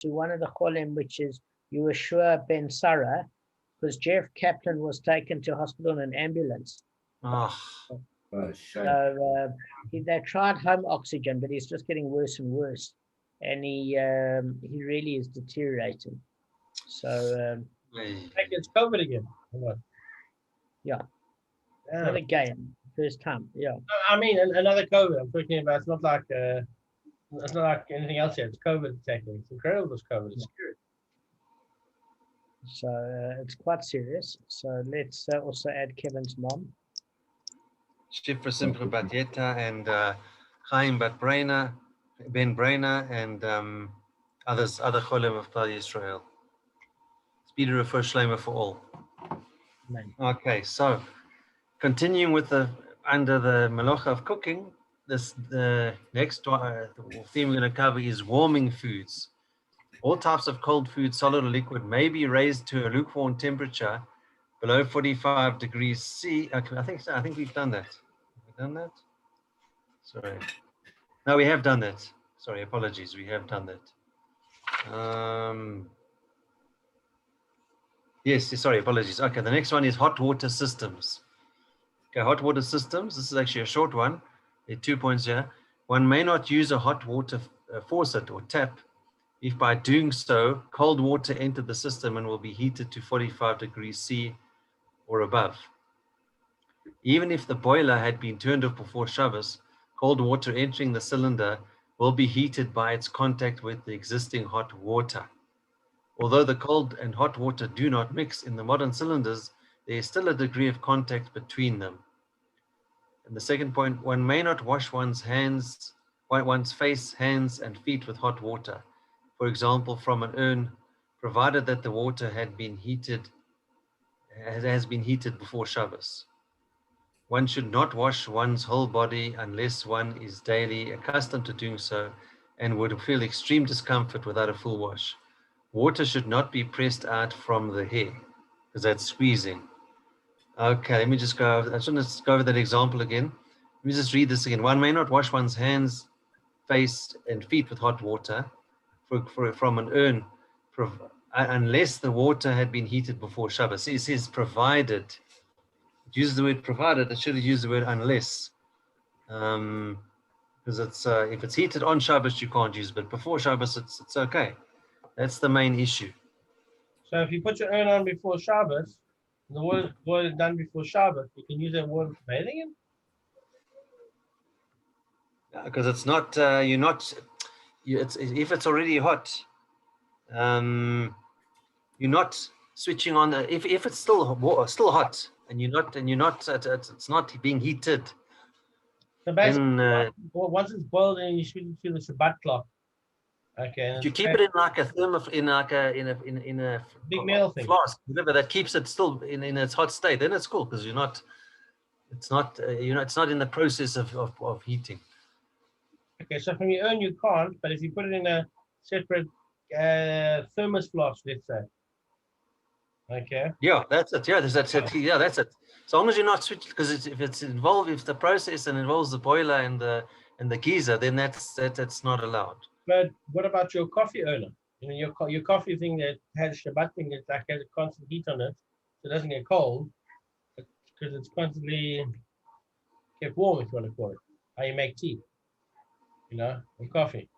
to one of the cholim, which is Yeshua ben Sarah, because Jeff Kaplan was taken to hospital in an ambulance. Oh, So they tried home oxygen, but he's just getting worse and worse, and he really is deteriorating. So it's COVID again. yeah, not again, first time. Yeah, I mean another COVID. I'm talking about. It's not like anything else here. It's COVID attacking. It's incredible. This COVID. It's scary. So it's quite serious. So let's also add Kevin's mom. Shifra Simcha Bat Yeta and Chaim Bat Braina, Ben Braina, and other cholim of Klal Yisrael. Speedy refer Shlema for all. Amen. Okay, so continuing with under the Melacha of cooking, the next theme we're going to cover is warming foods. All types of cold food, solid or liquid, may be raised to a lukewarm temperature below 45 degrees C. Okay, I think we've done that. Have we done that? Sorry. No, we have done that. Sorry, apologies. We have done that. Yes, sorry, apologies. Okay, the next one is hot water systems. Okay, hot water systems. This is actually a short one. There are 2 points here. One may not use a hot water faucet or tap if by doing so, cold water entered the system and will be heated to 45 degrees C or above. Even if the boiler had been turned off before Shabbos, cold water entering the cylinder will be heated by its contact with the existing hot water. Although the cold and hot water do not mix in the modern cylinders, there is still a degree of contact between them. And the second point, one may not wash one's face, hands, and feet with hot water, for example, from an urn, provided that the water has been heated before Shabbos. One should not wash one's whole body unless one is daily accustomed to doing so and would feel extreme discomfort without a full wash. Water should not be pressed out from the hair because that's squeezing. Okay, let me just go. I just want to go over that example again. Let me just read this again. One may not wash one's hands, face, and feet with hot water from an urn unless the water had been heated before Shabbos. It says provided. It uses the word provided. It should have used the word unless. Because it's if it's heated on Shabbos, you can't use it, but before Shabbos, it's okay. That's the main issue. So if you put your urn on before Shabbos, and the water is done before Shabbos, you can use that water for bathing in? Because it's not, if it's already hot, you're not switching on if it's still hot and it's not being heated. So basically, once it's boiled, then you switch it to the Shabbat clock. Okay. You keep it in like a in a big metal thing, flask, whatever that keeps it still in its hot state. Then it's cool because it's not in the process of heating. Okay, so from your urn you can't, but if you put it in a separate thermos flask, let's say. Okay. Yeah, that's it. Yeah, that's it. Yeah, that's it. As long as you're not switching, because if the process and involves the boiler and the geyser, then that's not allowed. But what about your coffee urn? You know, your coffee thing that has Shabbat thing that like has a constant heat on it, so it doesn't get cold, because it's constantly kept warm, if you want to call it. How you make tea, or coffee.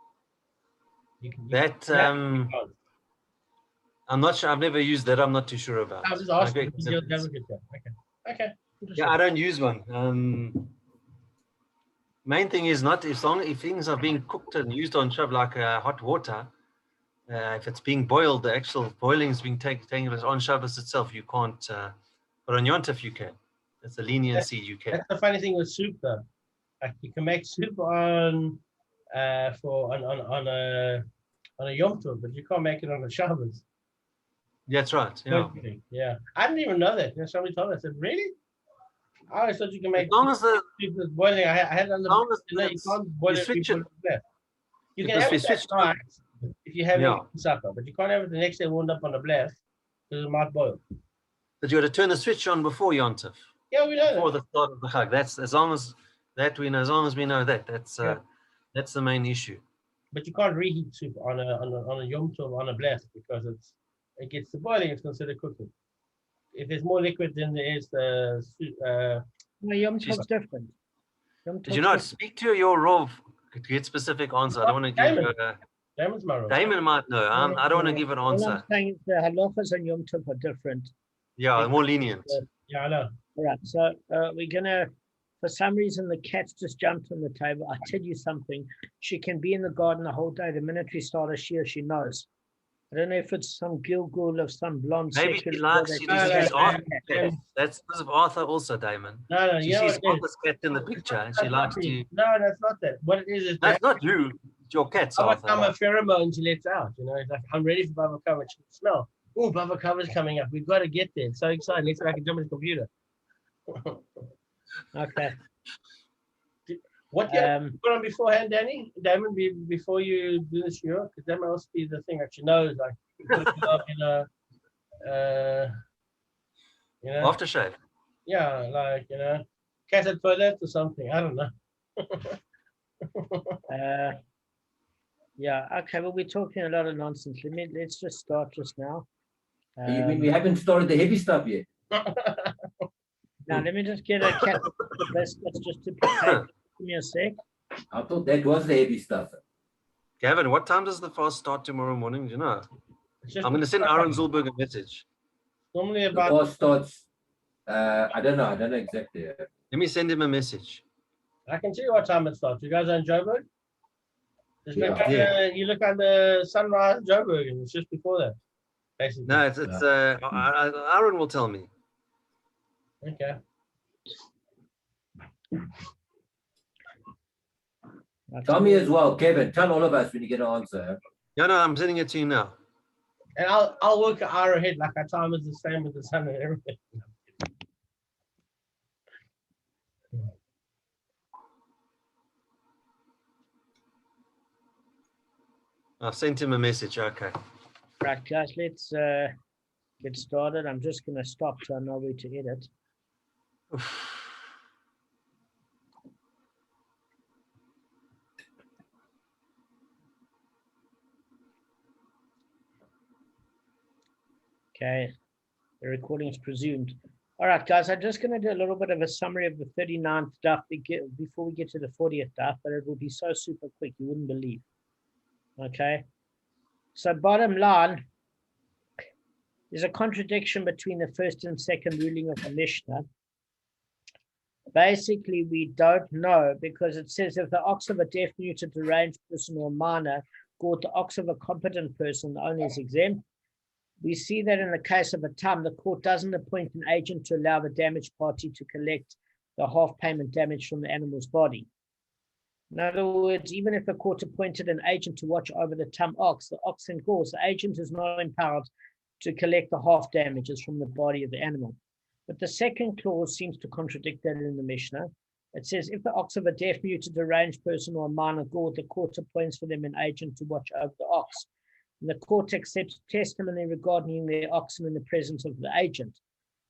I'm not sure. I've never used that. I'm not too sure about. I was just asking. Okay. Yeah, I don't use one. Main thing is not if things are being cooked and used on Shabbos like hot water. If it's being boiled, the actual boiling is being taken place on Shabbos itself. You can't, but on Yom Tov you can. That's a leniency you can. That's the funny thing with soup, though. Like you can make soup on a Yom Tov, but you can't make it on a Shabbos. That's right. Yeah. Yeah. I didn't even know that. Somebody told me. I said, really? I always thought you can make as long as the soup that's boiling. I had it on the you can't boil it before it's left. You can have it that night if you have it for supper, but you can't have it the next day warmed up on the blast because it might boil. But you got to turn the switch on before Yom Tov. Yeah, we know before the start of the Chag. That's as long as we know that. That's the main issue. but you can't reheat soup on a Yom Tov on a blast because it gets to boiling. It's considered cooking. If there's more liquid than there is soup, No, Yom Tov's different. Did you not speak to your Rov to get specific answer? I don't want to give Damon. Damon's my Rov. Damon might know. I don't want to give an All I'm answer. saying is the halachas on Yom Tov are different. Yeah, more lenient. Yeah, I know. All right, so we're gonna. For some reason, the cat's just jumped on the table. I tell you something. She can be in the garden the whole day. The minute we start a shear, she knows. I don't know if it's some Gilgul of some blonde. Maybe she likes you. She's That's because of Arthur also, Damon. No, She sees Arthur's cat in the picture and she likes to. No, that's not that. What it is That's not you. It's your cat's Bava Arthur. Kamma pheromone she lets out. You know, it's like, I'm ready for Bava Kamma. She can smell. Oh, Bava Kamma's coming up. We've got to get there. It's so exciting. Let's make a jump on the computer. Okay. What you put on beforehand, Danny? Damon, before you do the shiur? Because that must be the thing that she knows. Like, you put it up in a, you know. Aftershave. Yeah, like, you know, cat and toilet or something. I don't know. Yeah. Okay. Well, we're talking a lot of nonsense. Let's just start just now. You mean we haven't started the heavy stuff yet? Now, let me just get a cat. That's just to prepare. Give me a sec. I thought that was the heavy stuff. Gavin, what time does the fast start tomorrow morning? Do you know? I'm going to send Aaron Zolberg a message. Normally The about. fast starts. I don't know exactly. Let me send him a message. I can tell you what time it starts. You guys are in Joburg? Just Yeah. look at you look at the sunrise in Joburg, and it's just before that, basically. No, it's Aaron will tell me. Okay. Tell me as well, Kevin. Tell all of us when you get an answer. Yeah, no, I'm sending it to you now. And I'll work an hour ahead, like our time is the same with the sun and everything. I've sent him a message. Okay. Right, guys, let's get started. I'm just going to stop so I know where to edit. Okay, the recording is presumed. All right, guys, I'm just going to do a little bit of a summary of the 39th daf before we get to the 40th daf, but it will be so super quick, you wouldn't believe. Okay, so bottom line, there's a contradiction between the first and second ruling of the Mishnah. Basically, we don't know because it says if the ox of a deaf, neuter, deranged person or minor gored the ox of a competent person, the owner is exempt. We see that in the case of a tam, the court doesn't appoint an agent to allow the damaged party to collect the half payment damage from the animal's body. In other words, even if the court appointed an agent to watch over the tam ox, the ox then gores, the agent is not empowered to collect the half damages from the body of the animal. But the second clause seems to contradict that in the Mishnah. It says, if the ox of a deaf, mute, deranged person or a minor gored, the court appoints for them an agent to watch over the ox. And the court accepts testimony regarding their oxen in the presence of the agent.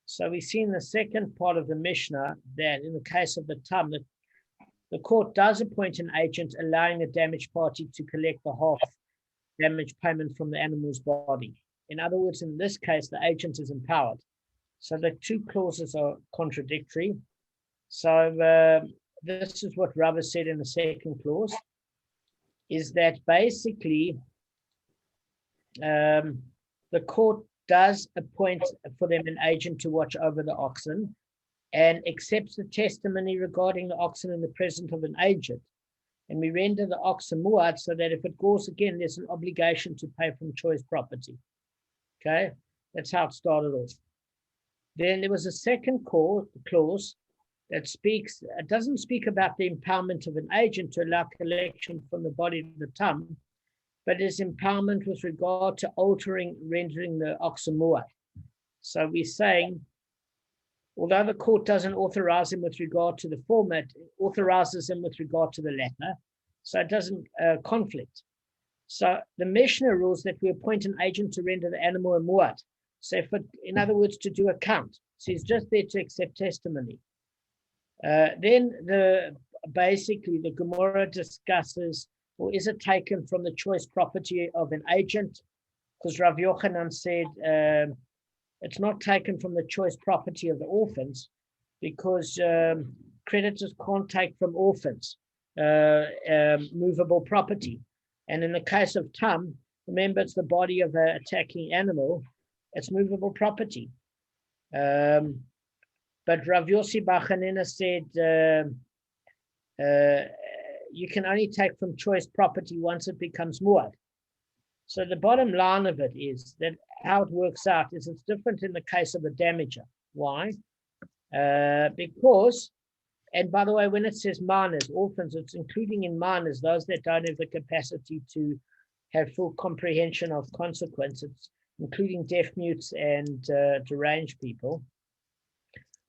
So we see in the second part of the Mishnah that in the case of the tam, the court does appoint an agent allowing the damaged party to collect the half damage payment from the animal's body. In other words, in this case, the agent is empowered. So the two clauses are contradictory. So this is what Rava said in the second clause, is that basically the court does appoint for them an agent to watch over the oxen and accepts the testimony regarding the oxen in the presence of an agent. And we render the oxen muad so that if it gores again, there's an obligation to pay from choice property. Okay, that's how it started off. Then there was a second clause that speaks, it doesn't speak about the empowerment of an agent to allow collection from the body of the tam, but is empowerment with regard to rendering the oxen muad. So we're saying, although the court doesn't authorize him with regard to the former, it authorizes him with regard to the latter, so it doesn't conflict. So the Mishnah rules that we appoint an agent to render the animal a muad. So if it, in other words, to do a count. So he's just there to accept testimony. Then basically the Gemara discusses or is it taken from the choice property of an agent? Because Rav Yochanan said it's not taken from the choice property of the orphans, because creditors can't take from orphans movable property. And in the case of Tam, remember, it's the body of an attacking animal, it's movable property. But Rav Yossi Bar Chanina said you can only take from choice property once it becomes muad. So the bottom line of it is that how it works out is it's different in the case of the damager. Why? Because, and by the way, when it says minors, orphans, it's including in minors those that don't have the capacity to have full comprehension of consequences, including deaf mutes and deranged people.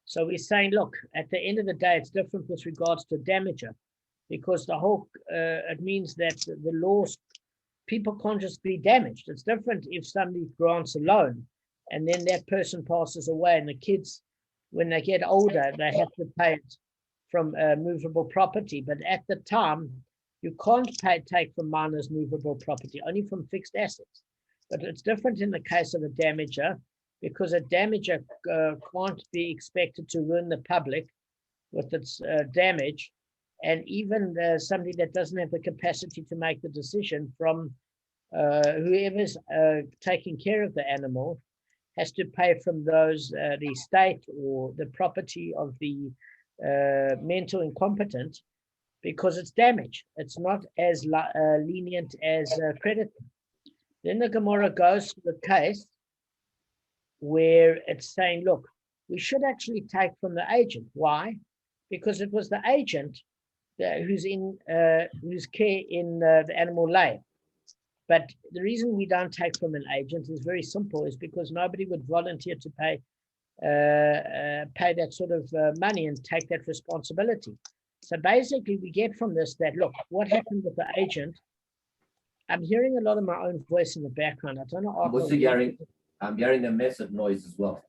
So we're saying, look, at the end of the day, it's different with regards to damager, because the whole, it means that the laws, people can't just be damaged. It's different if somebody grants a loan and then that person passes away and the kids, when they get older, they have to pay it from movable property. But at the time, you can't take from minors movable property, only from fixed assets. But it's different in the case of a damager, because a damager can't be expected to ruin the public with its damage. And even somebody that doesn't have the capacity to make the decision from whoever's taking care of the animal has to pay from those, the estate or the property of the mental incompetent, because it's damage. It's not as lenient as creditor. Then the Gemara goes to the case where it's saying, look, we should actually take from the agent. Why? Because it was the agent who's care in the animal lay. But the reason we don't take from an agent is very simple, is because nobody would volunteer to pay that sort of money and take that responsibility. So basically we get from this that, look, what happened with the agent? I'm hearing a lot of my own voice in the background. I don't know. I'm hearing a massive noise as well.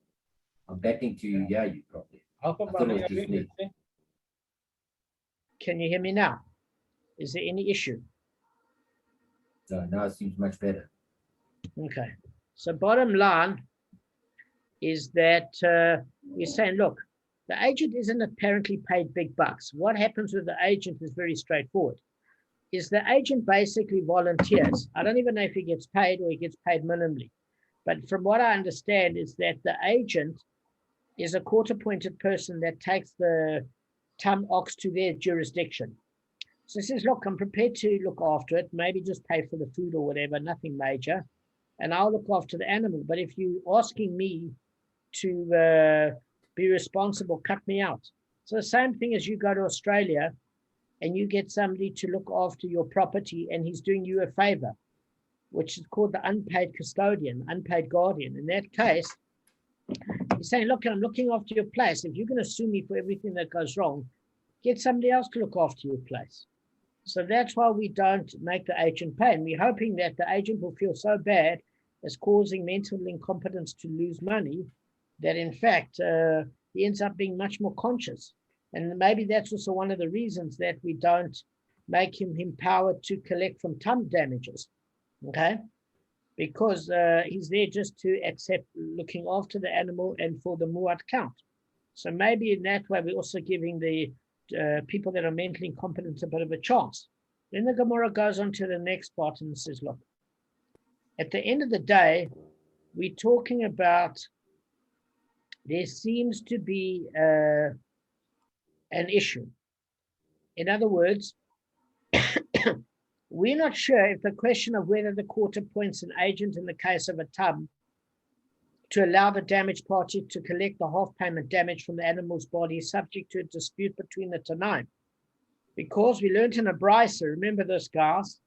I'm betting to hear you properly. I thought it was just me. Can you hear me now? Is there any issue? No, now it seems much better. Okay. So bottom line is that we're saying, look, the agent isn't apparently paid big bucks. What happens with the agent is very straightforward. Is the agent basically volunteers. I don't even know if he gets paid or he gets paid minimally. But from what I understand is that the agent is a court-appointed person that takes the Tam ox to their jurisdiction. So he says, look, I'm prepared to look after it, maybe just pay for the food or whatever, nothing major, and I'll look after the animal. But if you're asking me to be responsible, cut me out. So the same thing as you go to Australia and you get somebody to look after your property and he's doing you a favor, which is called the unpaid custodian, unpaid guardian. In that case, he's saying, look, I'm looking after your place. If you're going to sue me for everything that goes wrong, get somebody else to look after your place. So that's why we don't make the agent pay. And we're hoping that the agent will feel so bad as causing mental incompetence to lose money that, in fact, he ends up being much more conscious. And maybe that's also one of the reasons that we don't make him empowered to collect from Tam damages, okay? Because he's there just to accept looking after the animal and for the muad count. So maybe in that way, we're also giving the people that are mentally incompetent a bit of a chance. Then the Gemara goes on to the next part and says, look, at the end of the day, we're talking about there seems to be an issue. In other words, we're not sure if the question of whether the court appoints an agent in the case of a Tam to allow the damaged party to collect the half payment damage from the animal's body is subject to a dispute between the Tanaim. Because we learned in a brisa, remember this, guys,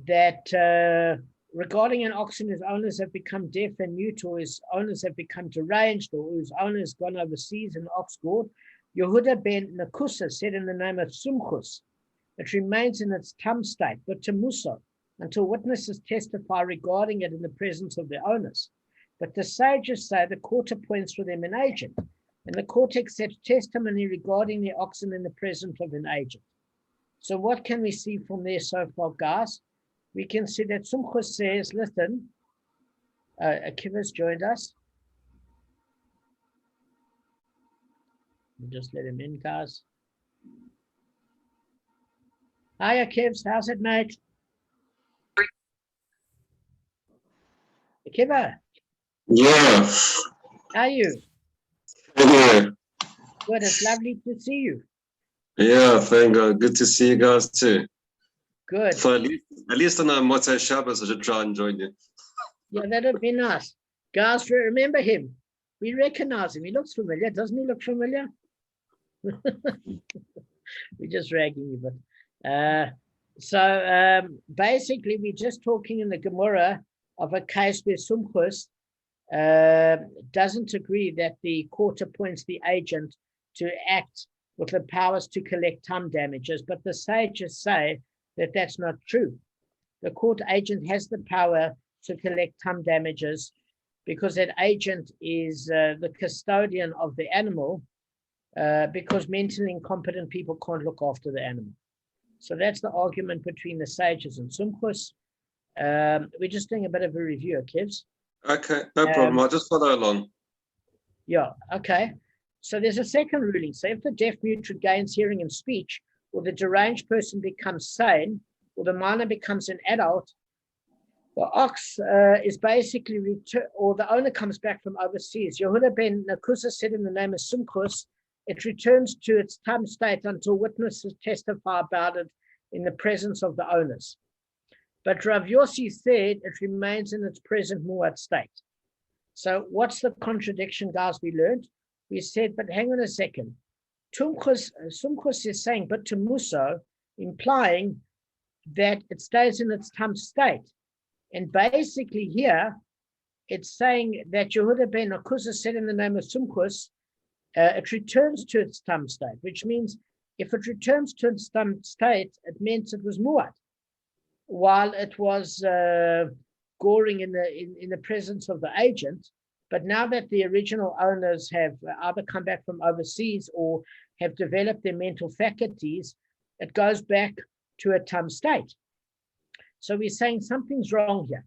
that regarding an oxen whose owners have become deaf and mute, or whose owners have become deranged, or whose owners gone overseas in ox gored, Yehuda ben Nakusa said in the name of Sumchus, it remains in its Tam state, but to Musa, until witnesses testify regarding it in the presence of their owners. But the sages say the court appoints for them an agent, and the court accepts testimony regarding the oxen in the presence of an agent. So what can we see from there so far, guys? We can see that Sumchus says, listen, Akiva's joined us. We'll just let him in, guys. Hi, Akivs. How's it, mate? Akiva, Yeah. how are you? Yeah. Good. It's lovely to see you. Yeah, thank God. Good to see you guys too. Good. So at least on a Motzei Shabbos, I should try and join you. Yeah, that would be nice. Guys, remember him. We recognize him. He looks familiar. Doesn't he look familiar? We're just ragging you, but basically we're just talking in the Gemara of a case where Sumchus doesn't agree that the court appoints the agent to act with the powers to collect time damages, but the sages say that that's not true. The court agent has the power to collect time damages because that agent is the custodian of the animal, because mentally incompetent people can't look after the animal. So that's the argument between the sages and Sumchus. We're just doing a bit of a review, kids. Okay, no problem. I'll just follow along. Yeah, okay. So there's a second ruling. So if the deaf mute regains hearing and speech, or the deranged person becomes sane, or the minor becomes an adult, the ox is basically returned, or the owner comes back from overseas. Yehuda ben Nakusa said in the name of Sumchus, it returns to its tam state until witnesses testify about it in the presence of the owners. But Rav Yossi said it remains in its present muad state. So what's the contradiction, guys, we learned? We said, but hang on a second. Sumchus is saying, but to Muso, implying that it stays in its tam state. And basically here, it's saying that Yehuda ben Nakusa said in the name of Sumchus, it returns to its tam state, which means if it returns to its tam state, it meant it was muad, while it was goring in the presence of the agent. But now that the original owners have either come back from overseas or have developed their mental faculties, it goes back to a tam state. So we're saying something's wrong here.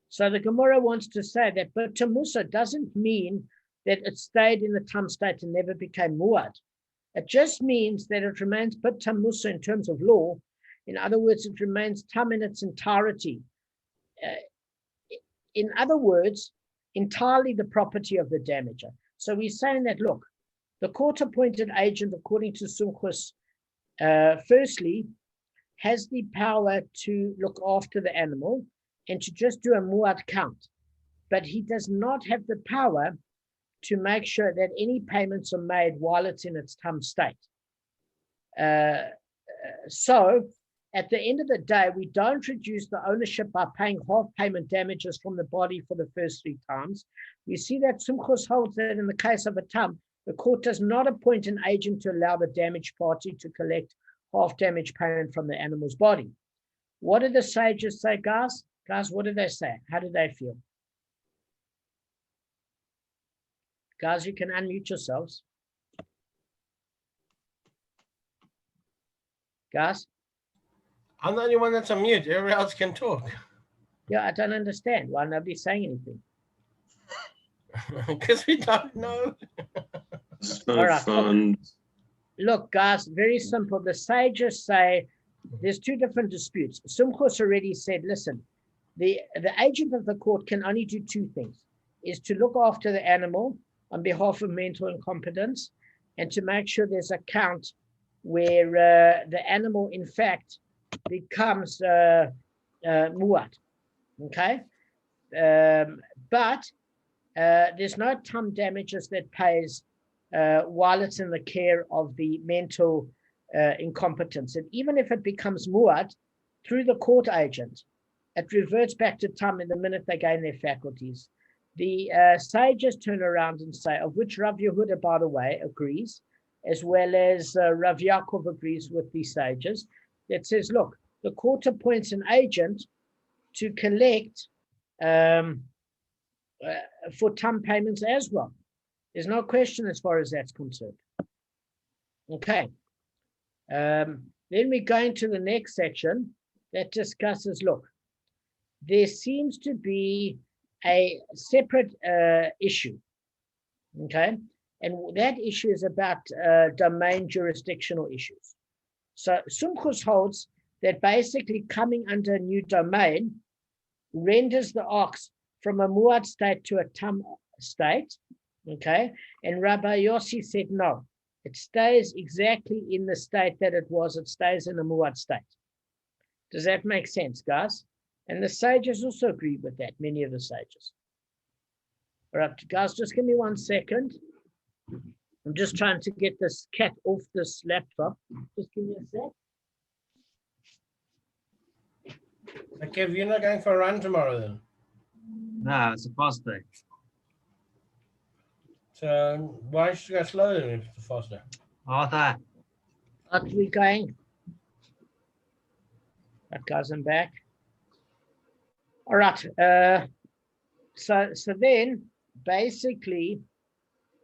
So the Gemara wants to say that, but to Musa doesn't mean that it stayed in the tam state and never became muad. It just means that it remains but tam Musa in terms of law. In other words, it remains tam in its entirety. In other words, entirely the property of the damager. So we're saying that, look, the court-appointed agent, according to Sumchus, firstly, has the power to look after the animal and to just do a muad count. But he does not have the power to make sure that any payments are made while it's in its tam state. So at the end of the day, we don't reduce the ownership by paying half payment damages from the body for the first 3 times. We see that Sumchus holds that in the case of a tam, the court does not appoint an agent to allow the damaged party to collect half damage payment from the animal's body. What do the sages say, guys? Guys, what do they say? How do they feel? Guys, you can unmute yourselves. Guys? I'm the only one that's on mute. Everyone else can talk. Yeah, I don't understand why nobody's saying anything. Because we don't know. It's no All right. fun. Look, guys, very simple. The sages say there's 2 different disputes. Sumchus already said, listen, the agent of the court can only do 2 things, is to look after the animal on behalf of mental incompetence and to make sure there's a count where the animal, in fact, becomes muad. Okay? But there's no tam damages that pays while it's in the care of the mental incompetence. And even if it becomes muad through the court agent, it reverts back to tam in the minute they gain their faculties. The sages turn around and say, of which Rav Yehuda, by the way, agrees, as well as Rav Yaakov agrees with the sages, that says, look, the court appoints an agent to collect for tam payments as well. There's no question as far as that's concerned. Okay. then we go into the next section that discusses, look, there seems to be a separate issue, okay? And that issue is about domain jurisdictional issues. So Sumchus holds that basically coming under a new domain renders the ox from a muad state to a tam state, okay? And Rabbi Yossi said, no, it stays exactly in the state that it was. It stays in a muad state. Does that make sense, guys? And the sages also agree with that, many of the sages. All right, guys, just give me 1 second. I'm just trying to get this cat off this laptop. Just give me a sec. Okay, you're not going for a run tomorrow then? No, it's a fast day. So why should you go slower then if it's a fast day? Arthur. Are we going? That guys, I'm back. All right. So then basically,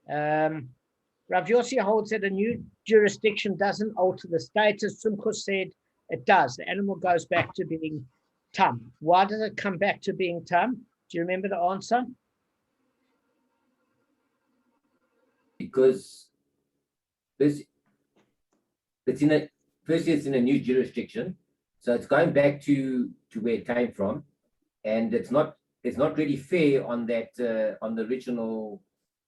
Rav Yossi holds that a new jurisdiction doesn't alter the status. Sumchus said it does. The animal goes back to being tam. Why does it come back to being tam? Do you remember the answer? Because it's in a new jurisdiction, so it's going back to where it came from, and it's not really fair on that on the original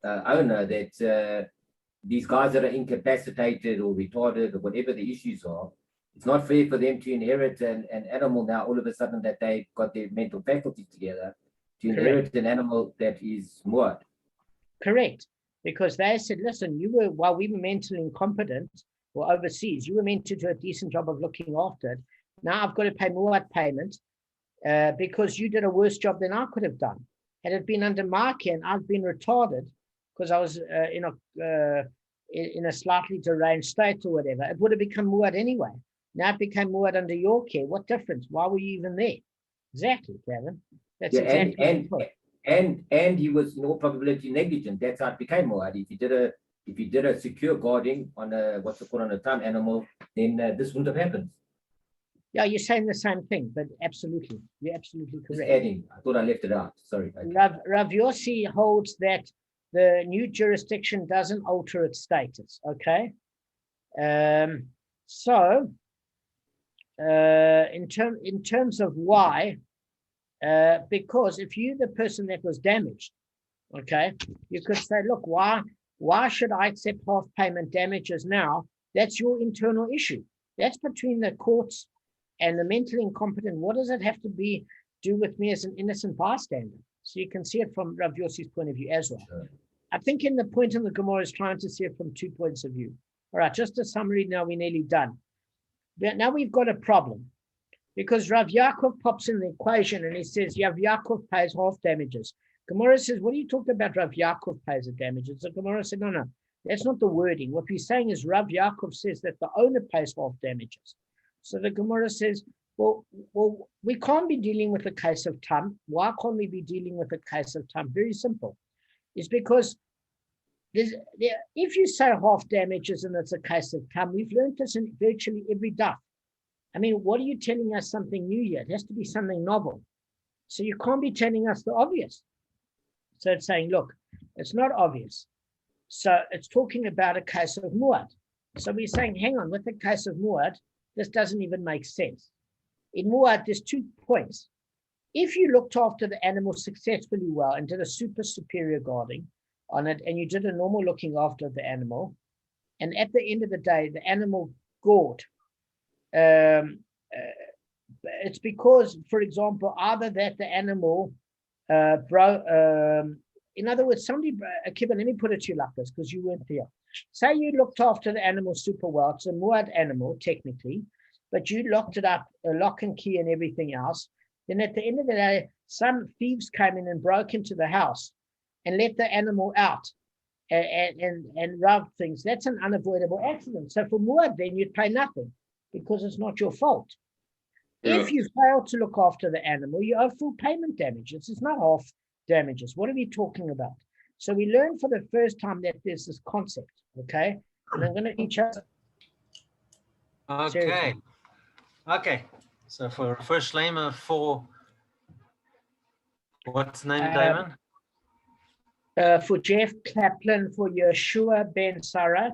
owner that these guys that are incapacitated or retarded or whatever the issues are. It's not fair for them to inherit an animal now all of a sudden that they've got their mental faculties together to inherit an animal that is muad. Correct. Because they said, listen, while we were mentally incompetent or overseas, you were meant to do a decent job of looking after it. Now I've got to pay muad payment because you did a worse job than I could have done. Had it been under my care and I've been retarded because I was in a slightly deranged state or whatever, it would have become muad anyway. Now it became muad under your care. What difference? Why were you even there? Exactly, Kevin. That's exactly and he was in all probability negligent. That's how it became muad. If you did a secure guarding on a on a tam animal, then this wouldn't have happened. Yeah, you're saying the same thing, but absolutely, you're absolutely correct. Just adding, I thought I left it out. Sorry. Rav Yossi holds that the new jurisdiction doesn't alter its status. Okay, so in terms of why, because if you're the person that was damaged, okay, you could say, look, why should I accept half payment damages now? That's your internal issue. That's between the courts and the mentally incompetent. What does it have to do with me as an innocent bystander? So you can see it from Rav Yossi's point of view as well. Sure. I think in the point in the Gemara is trying to see it from 2 points of view. All right, just a summary. Now we're nearly done. But now we've got a problem because Rav Yaakov pops in the equation and he says, Rav Yaakov pays half damages. Gemara says, what are you talking about? Rav Yaakov pays the damages. The Gemara said, no, that's not the wording. What we're saying is Rav Yaakov says that the owner pays half damages. So the Gemara says, well, we can't be dealing with a case of tam. Why can't we be dealing with a case of tam? Very simple. It's because if you say half damages and it's a case of tam, we've learned this in virtually every daf. I mean, what are you telling us something new here? It has to be something novel. So you can't be telling us the obvious. So it's saying, look, it's not obvious. So it's talking about a case of muad. So we're saying, hang on, with the case of muad, this doesn't even make sense. In muad, there's 2 points. If you looked after the animal successfully well and did a super superior guarding on it, and you did a normal looking after the animal, and at the end of the day, the animal gored, it's because, for example, either that the animal in other words, Akiva, let me put it to you like this, because you weren't there. Say you looked after the animal super well. It's a muad animal, technically, but you locked it up, lock and key and everything else. Then at the end of the day, some thieves came in and broke into the house and let the animal out and robbed things. That's an unavoidable accident. So for muad, then you'd pay nothing because it's not your fault. Yeah. If you fail to look after the animal, you owe full payment damages. It's not half damages. What are we talking about? So we learned for the first time that there's this concept, okay? And I'm going to teach us. Okay. Okay. So for first Shlema for what's the name, Damon? For Jeff Kaplan, for Yeshua Ben Sarah.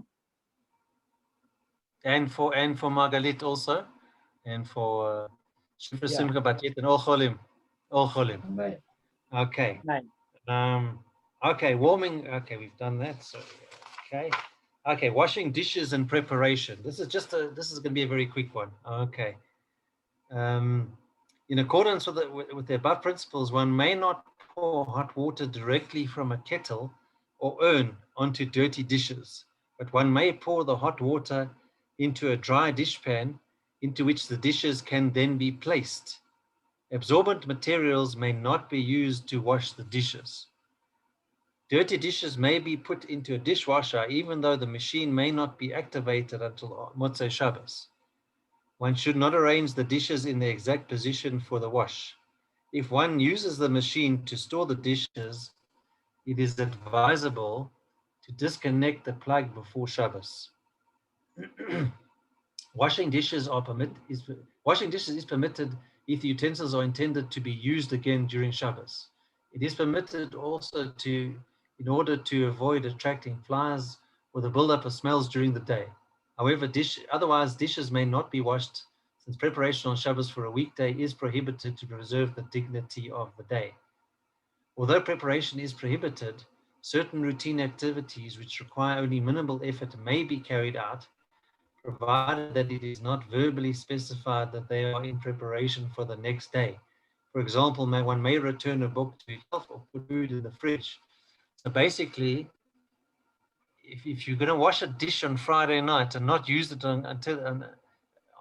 And for Margalit also. And for Shifra Yeah. Simcha Batit and all Cholim. All Cholim. Right. Okay. Nine. Okay, warming. Okay, we've done that. So okay. Okay, washing dishes and preparation. This is going to be a very quick one. Okay. In accordance with the above principles, one may not pour hot water directly from a kettle or urn onto dirty dishes, but one may pour the hot water into a dry dishpan into which the dishes can then be placed. Absorbent materials may not be used to wash the dishes. Dirty dishes may be put into a dishwasher even though the machine may not be activated until Motzei Shabbos. One should not arrange the dishes in the exact position for the wash. If one uses the machine to store the dishes, it is advisable to disconnect the plug before Shabbos. Washing dishes is permitted if the utensils are intended to be used again during Shabbos. It is permitted also in order to avoid attracting flies or the buildup of smells during the day. However, otherwise dishes may not be washed, since preparation on Shabbos for a weekday is prohibited to preserve the dignity of the day. Although preparation is prohibited, certain routine activities which require only minimal effort may be carried out, provided that it is not verbally specified that they are in preparation for the next day. For example, one may return a book to itself or put food in the fridge. So basically, if you're going to wash a dish on Friday night and not use it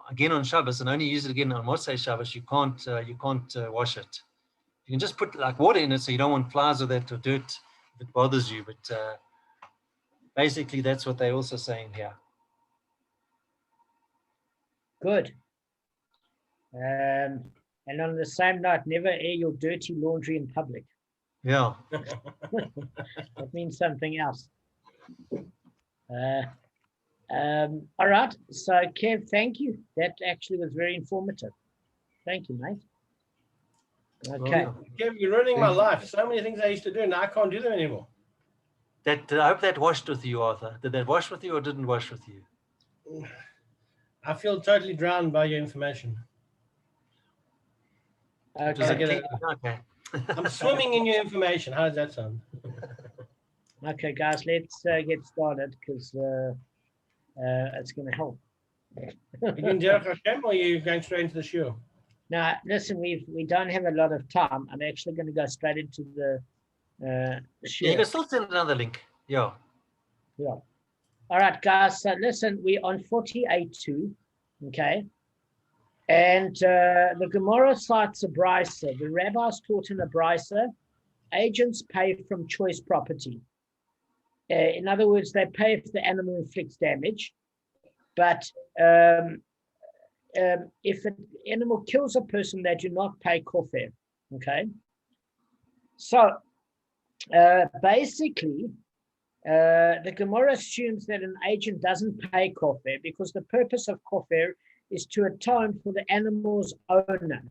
again on Shabbos and only use it again on Motzei Shabbos, you can't wash it. You can just put like water in it so you don't want flies or that or dirt if it bothers you. But basically, that's what they're also saying here. Good. And on the same note, never air your dirty laundry in public. Yeah. That means something else. All right. So, Kev, thank you. That actually was very informative. Thank you, mate. Okay. Well, Kev, you're ruining my life. So many things I used to do, and I can't do them anymore. I hope that washed with you, Arthur. Did that wash with you or didn't wash with you? I feel totally drowned by your information. Okay. Okay. I'm swimming in your information. How does that sound? Okay, guys, let's get started because it's going to help. You doing Derech Hashem or are you going straight into the show? Now, listen, we don't have a lot of time. I'm actually going to go straight into the show. Yeah, you can still send another link. Yeah. Yeah. All right, guys. So listen, we're on 48.2. Okay. And the Gemara cites a brisa. The rabbis taught in a brisa, agents pay from choice property. In other words, they pay if the animal inflicts damage. But if an animal kills a person, they do not pay kofir. Okay. So basically, the Gemara assumes that an agent doesn't pay kofir because the purpose of kofir is to atone for the animal's owner.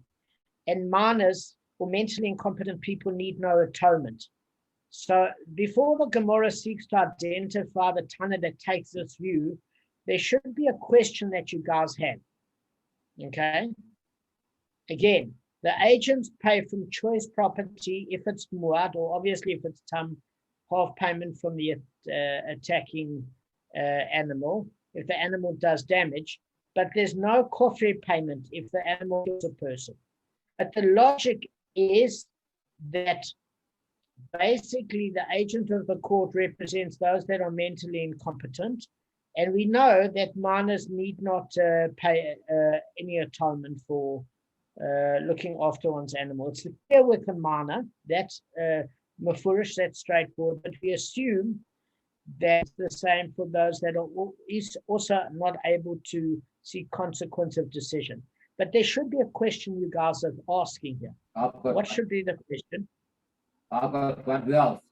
And minors or mentally incompetent people need no atonement. So before the Gemara seeks to identify the Tana that takes this view, there should be a question that you guys have. Okay? Again, the agents pay from choice property if it's muad, or obviously if it's half payment from the attacking animal, if the animal does damage, but there's no kofir payment if the animal kills a person. But the logic is that basically the agent of the court represents those that are mentally incompetent. And we know that minors need not pay any atonement for looking after one's animal. It's clear with the minor, that's mafurish, that's straightforward, but we assume that's the same for those that are also not able to see consequence of decision. But there should be a question you guys are asking here. What should be the question? I've got one. Who else?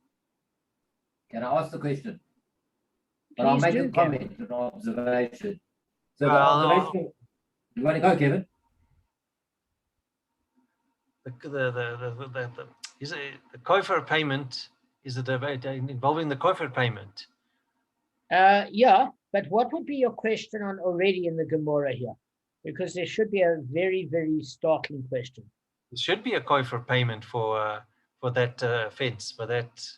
Can I ask the question? But I'll Please make do, a comment, an observation. So the Well, observation, you want to go, Kevin? The kofar payment is it involving the kofar payment? Yeah, but what would be your question on already in the Gemara here? Because there should be a very, very startling question. It should be a kofar payment for that offense, for that.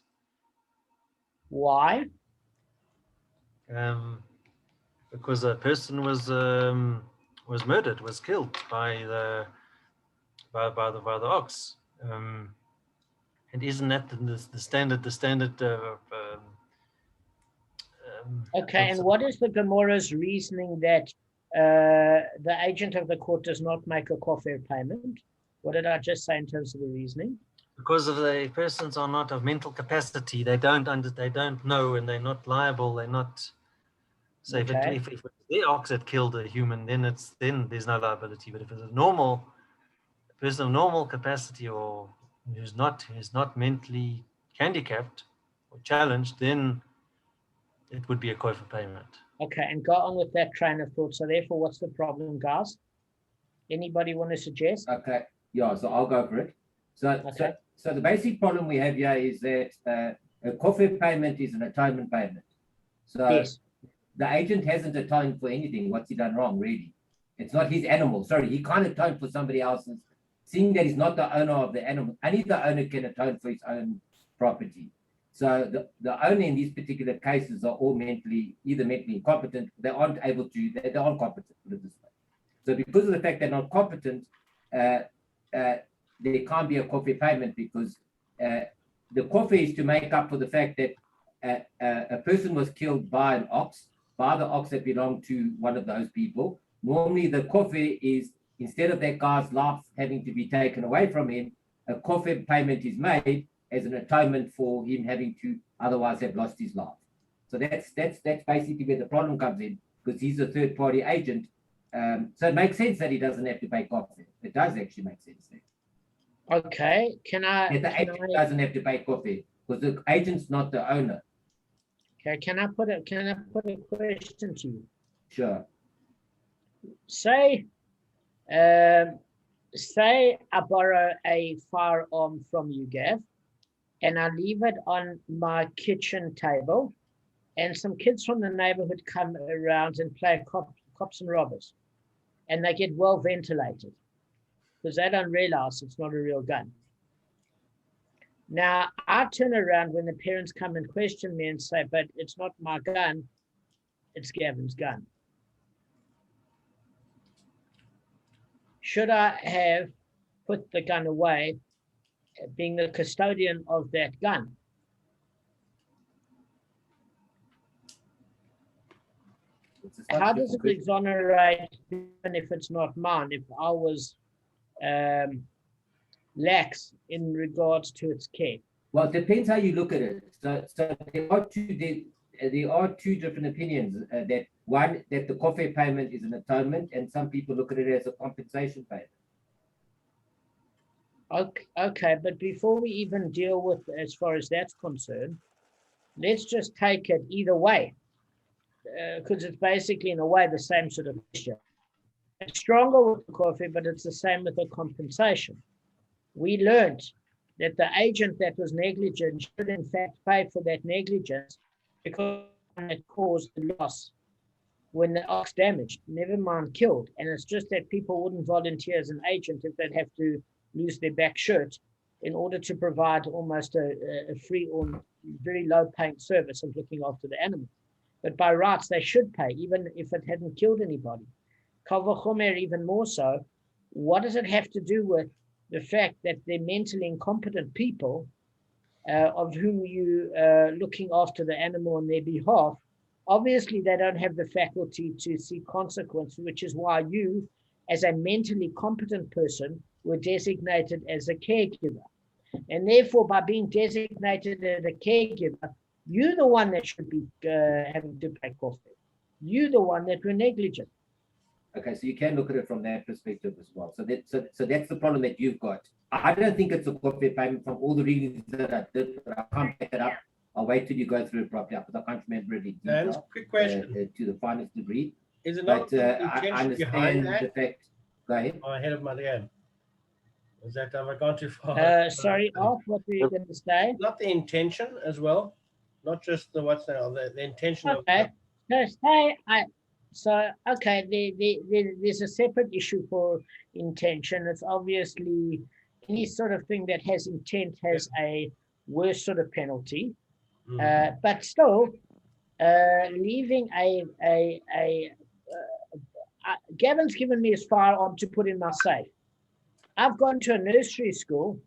Why? Because a person was murdered, was killed by the ox. And isn't that the standard? Okay, and what is the Gemara's reasoning that the agent of the court does not make a kofar payment? What did I just say in terms of the reasoning? Because of the persons are not of mental capacity, they don't know, and they're not liable. They're not. So Okay. if the ox had killed a human, then there's no liability. But if it's a person of normal capacity or who's not mentally handicapped or challenged, then it would be a kofar payment. Okay, and go on with that train of thought. So therefore, what's the problem, guys? Anybody want to suggest? Okay, yeah, so I'll go for it. So the basic problem we have here is that a kofar payment is an atonement payment. So Yes. the agent hasn't atoned for anything. What's he done wrong, really? It's not his animal. Sorry, he can't atone for somebody else's. Seeing that he's not the owner of the animal, only the owner can atone for his own property. So the owner in these particular cases are all either mentally incompetent, they aren't able to, they're incompetent, put it this way. So because of the fact they're not competent, there can't be a kofar payment because the kofar is to make up for the fact that a person was killed by an ox, by the ox that belonged to one of those people. Normally the kofar is, instead of that guy's life having to be taken away from him, a kofar payment is made as an atonement for him having to otherwise have lost his life. So that's basically where the problem comes in, because he's a third party agent. So it makes sense that he doesn't have to pay kofar. It does actually make sense there. Okay, That the agent doesn't have to pay kofar because the agent's not the owner. Okay, can I put a question to you? Sure. Say I borrow a firearm from you, Gav, and I leave it on my kitchen table, and some kids from the neighborhood come around and play cops and robbers, and they get well ventilated because they don't realize it's not a real gun. Now, I turn around when the parents come and question me and say, but it's not my gun, it's Gavin's gun. Should I have put the gun away, being the custodian of that gun? How does it exonerate even if it's not mine, if I was lax in regards to its care? Well, it depends how you look at it. So there are two different opinions. That one, that the kofar payment is an atonement, and some people look at it as a compensation payment. Okay, but before we even deal with as far as that's concerned, let's just take it either way, because it's basically in a way the same sort of question. It's stronger with the kofar, but it's the same with the compensation. We learned that the agent that was negligent should in fact pay for that negligence because it caused the loss when the ox damaged, never mind killed. And it's just that people wouldn't volunteer as an agent if they'd have to lose their back shirt in order to provide almost a free or very low paying service of looking after the animal. But by rights, they should pay, even if it hadn't killed anybody. Kal v'chomer, even more so. What does it have to do with the fact that they're mentally incompetent people of whom you looking after the animal on their behalf? Obviously, they don't have the faculty to see consequence, which is why you, as a mentally competent person, were designated as a caregiver. And therefore, by being designated as a caregiver, you're the one that should be having to pay cost. You're the one that were negligent. Okay, so you can look at it from that perspective as well. So that's the problem that you've got. I don't think it's a kofar payment from all the readings that I did, but I can't back it up. I'll wait till you go through it properly because I can't remember it in detail, Quick question. to the finest degree. Is it not But the I intention behind understand the that? fact. Go ahead. I'm ahead of my game. Is that have I gone too far? Sorry, Art, what were you going to say? Not the intention as well, not just the what's now the intention Okay. of. There's a separate issue for intention. It's obviously any sort of thing that has intent has a worse sort of penalty. But still, leaving Gavin's given me his firearm to put in my safe. I've gone to a nursery school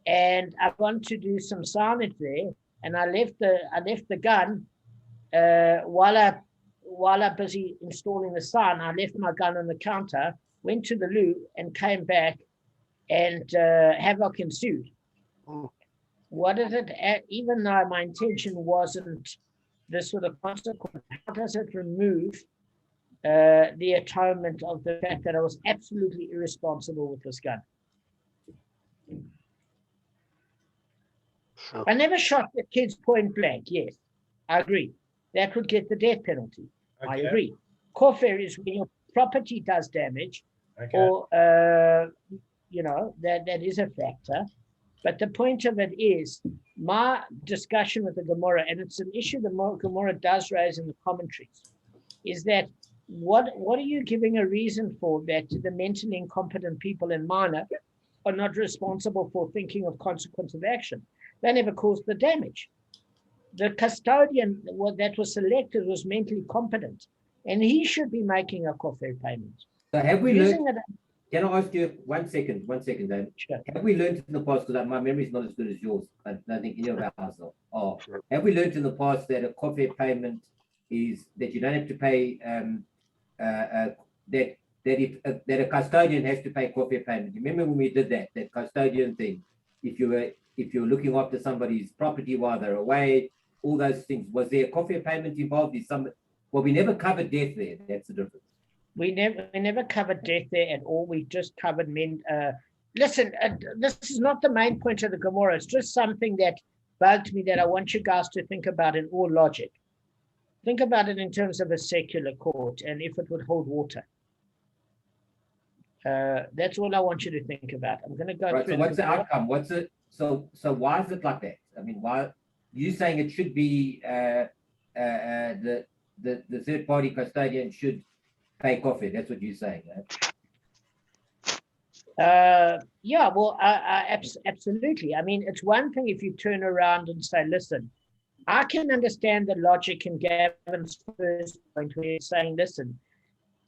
and I've gone to do some signage there, and I left the gun while I'm busy installing the sign. I left my gun on the counter, went to the loo, and came back, and havoc ensued. What is it? Even though my intention wasn't this sort of consequence, how does it remove the atonement of the fact that I was absolutely irresponsible with this gun? I never shot the kids point blank. Yes, I agree. That would get the death penalty. Okay. I agree. Kofir is when your property does damage, Okay. or that is a factor. But the point of it is, my discussion with the Gemara, and it's an issue the Gemara does raise in the commentaries, is that what are you giving a reason for that the mentally incompetent people in minor are not responsible for thinking of consequence of action? They never caused the damage. The custodian that was selected was mentally competent, and he should be making a kofir payment. So have we learned? Can I ask you one second, David? Sure. Have we learned in the past, because my memory is not as good as yours, I don't think any of ours are. Have we learned in the past that a kofir payment is that you don't have to pay, that a custodian has to pay kofir payment? You remember when we did that custodian thing? If you were looking after somebody's property while they're away, all those things, was there a kofir payment involved? Well, we never covered death there. That's the difference. We never covered death there at all. We just covered men. Listen, this is not the main point of the Gemara. It's just something that bugged me that I want you guys to think about in all logic. Think about it in terms of a secular court and if it would hold water. That's all I want you to think about. I'm going to go through. So what's the outcome? So why is it like that? I mean, why you saying it should be the third party custodian should pay kofir? That's what you're saying, right? Yeah, well, absolutely. I mean, it's one thing if you turn around and say, listen, I can understand the logic in Gavin's first point where he's saying, listen,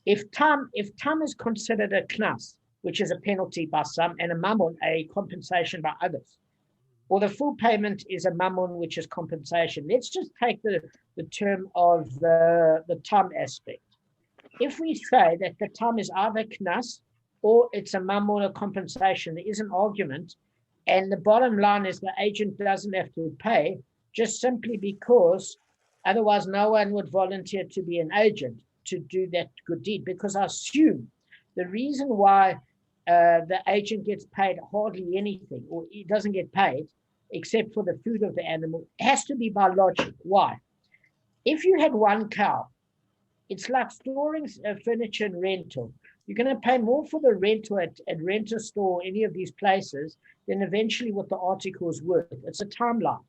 if tam is considered a knas, which is a penalty by some, and a mammon, a compensation by others, or the full payment is a mammon, which is compensation. Let's just take the term of the tam aspect. If we say that the tam is either knas or it's a mammon or compensation, there is an argument, and the bottom line is the agent doesn't have to pay, just simply because otherwise no one would volunteer to be an agent to do that good deed, because I assume the reason why the agent gets paid hardly anything, or he doesn't get paid except for the food of the animal, has to be by logic. Why? If you had one cow, it's like storing furniture and rental. You're going to pay more for the rental at renter store, any of these places, than eventually what the article is worth. It's a timeline.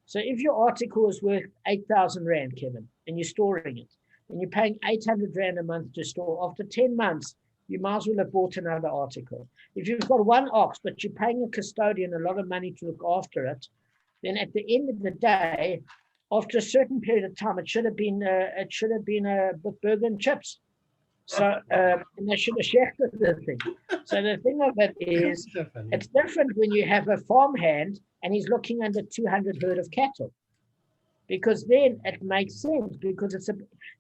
So if your article is worth 8,000 Rand, Kevin, and you're storing it, and you're paying 800 Rand a month to store, after 10 months, you might as well have bought another article. If you've got one ox, but you're paying a custodian a lot of money to look after it, then at the end of the day, after a certain period of time, it should have been a burger and chips. So and they should have shechted the thing. So the thing of it is, it's different when you have a farmhand and he's looking under 200 herd of cattle, because then it makes sense, because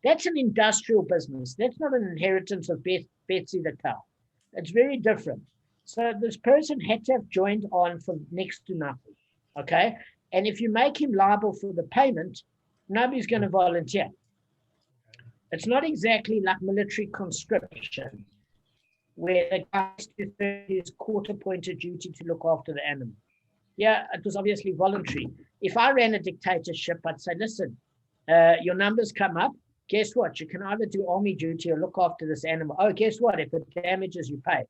that's an industrial business. That's not an inheritance of Betsy the cow. It's very different. So this person had to have joined on for next to nothing. Okay. And if you make him liable for the payment, nobody's going to volunteer. It's not exactly like military conscription, where the guy has to do his court-appointed duty to look after the animal. Yeah, it was obviously voluntary. If I ran a dictatorship, I'd say, listen, your numbers come up, guess what? You can either do army duty or look after this animal. Oh, guess what? If it damages, you pay.